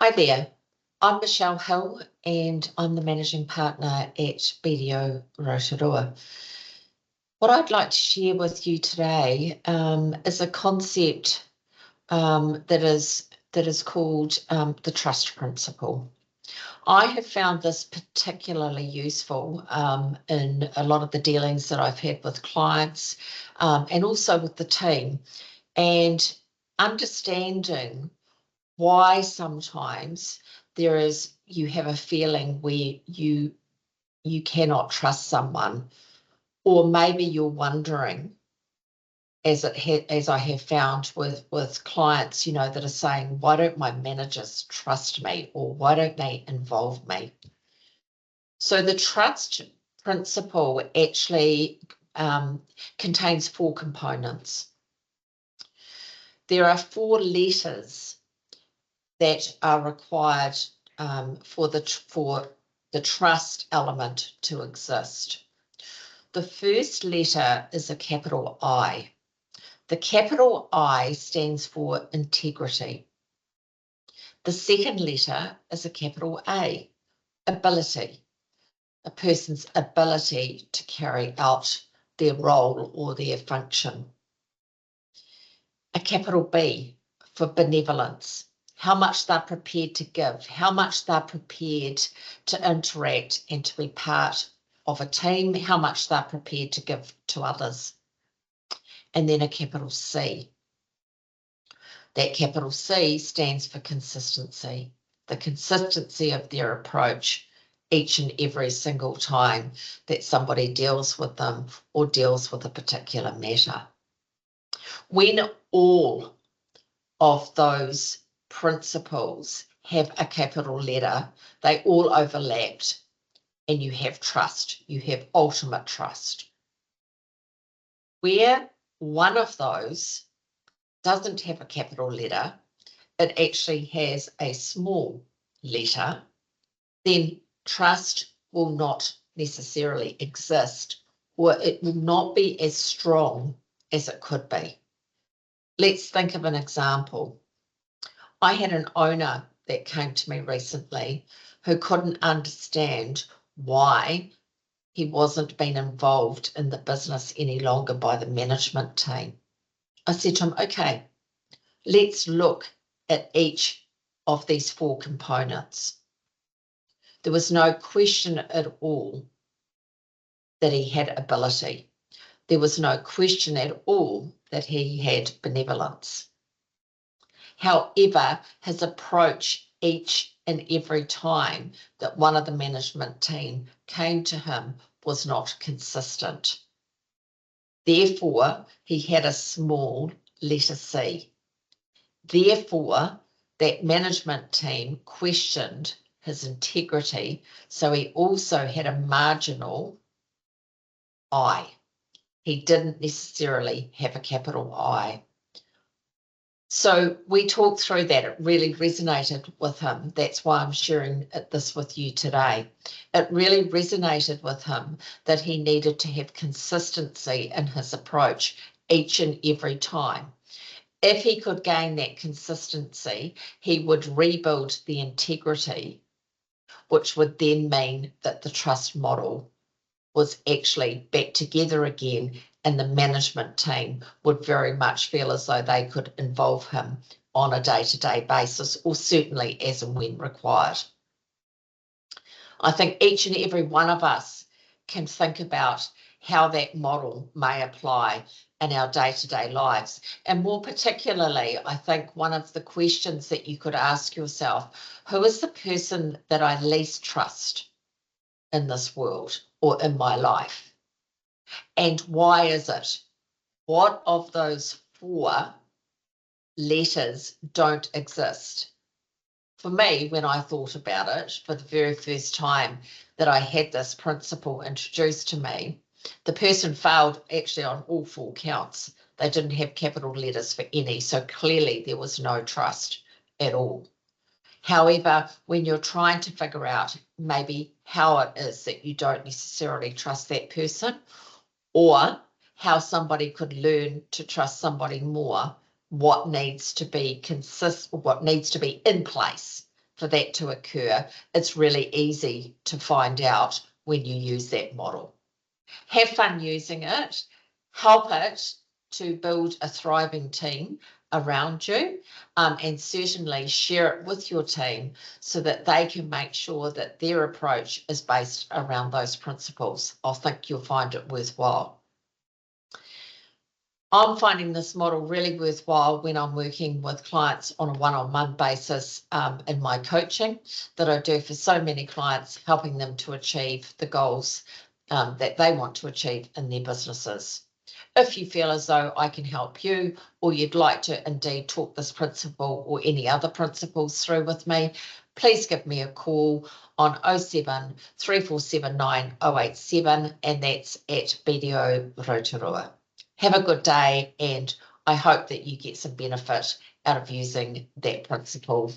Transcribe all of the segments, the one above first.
Hi there, I'm Michelle Hill and I'm the Managing Partner at BDO Rotorua. What I'd like to share with you today is a concept that is called the trust principle. I have found this particularly useful in a lot of the dealings that I've had with clients and also with the team, and understanding why sometimes you have a feeling where you cannot trust someone, or maybe you're wondering, as I have found with clients, that are saying, why don't my managers trust me, or why don't they involve me? So the trust principle actually contains 4 components. There are 4 letters that are required for the trust element to exist. The first letter is a capital I. The capital I stands for integrity. The second letter is a capital A, ability, a person's ability to carry out their role or their function. A capital B for benevolence, how much they're prepared to give, how much they're prepared to interact and to be part of a team, how much they're prepared to give to others. And then a capital C. That capital C stands for consistency, the consistency of their approach each and every single time that somebody deals with them or deals with a particular matter. When all of those principles have a capital letter, they all overlapped, and you have trust, you have ultimate trust. Where one of those doesn't have a capital letter, it actually has a small letter, then trust will not necessarily exist, or it will not be as strong as it could be. Let's think of an example. I had an owner that came to me recently who couldn't understand why he wasn't being involved in the business any longer by the management team. I said to him, okay, let's look at each of these 4 components. There was no question at all that he had ability. There was no question at all that he had benevolence. However, his approach each and every time that one of the management team came to him was not consistent. Therefore, he had a small letter C. Therefore, that management team questioned his integrity, so he also had a marginal I. He didn't necessarily have a capital I. So we talked through that. It really resonated with him. That's why I'm sharing this with you today. It really resonated with him that he needed to have consistency in his approach each and every time. If he could gain that consistency, he would rebuild the integrity, which would then mean that the trust model was actually back together again, and the management team would very much feel as though they could involve him on a day-to-day basis, or certainly as and when required. I think each and every one of us can think about how that model may apply in our day-to-day lives. And more particularly, I think one of the questions that you could ask yourself, who is the person that I least trust in this world or in my life? And why is it? What of those 4 letters don't exist? For me, when I thought about it for the very first time that I had this principle introduced to me, the person failed actually on all 4 counts. They didn't have capital letters for any, so clearly there was no trust at all. However, when you're trying to figure out maybe how it is that you don't necessarily trust that person, or how somebody could learn to trust somebody more, what needs to be in place for that to occur, it's really easy to find out when you use that model. Have fun using it, help it to build a thriving team around you, and certainly share it with your team so that they can make sure that their approach is based around those principles. I think you'll find it worthwhile. I'm finding this model really worthwhile when I'm working with clients on a one-on-one basis in my coaching that I do for so many clients, helping them to achieve the goals that they want to achieve in their businesses. If you feel as though I can help you, or you'd like to indeed talk this principle or any other principles through with me, please give me a call on 07 3479 087, and that's at BDO Rotorua. Have a good day, and I hope that you get some benefit out of using that principle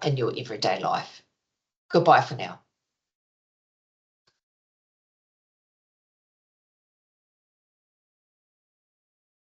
in your everyday life. Goodbye for now.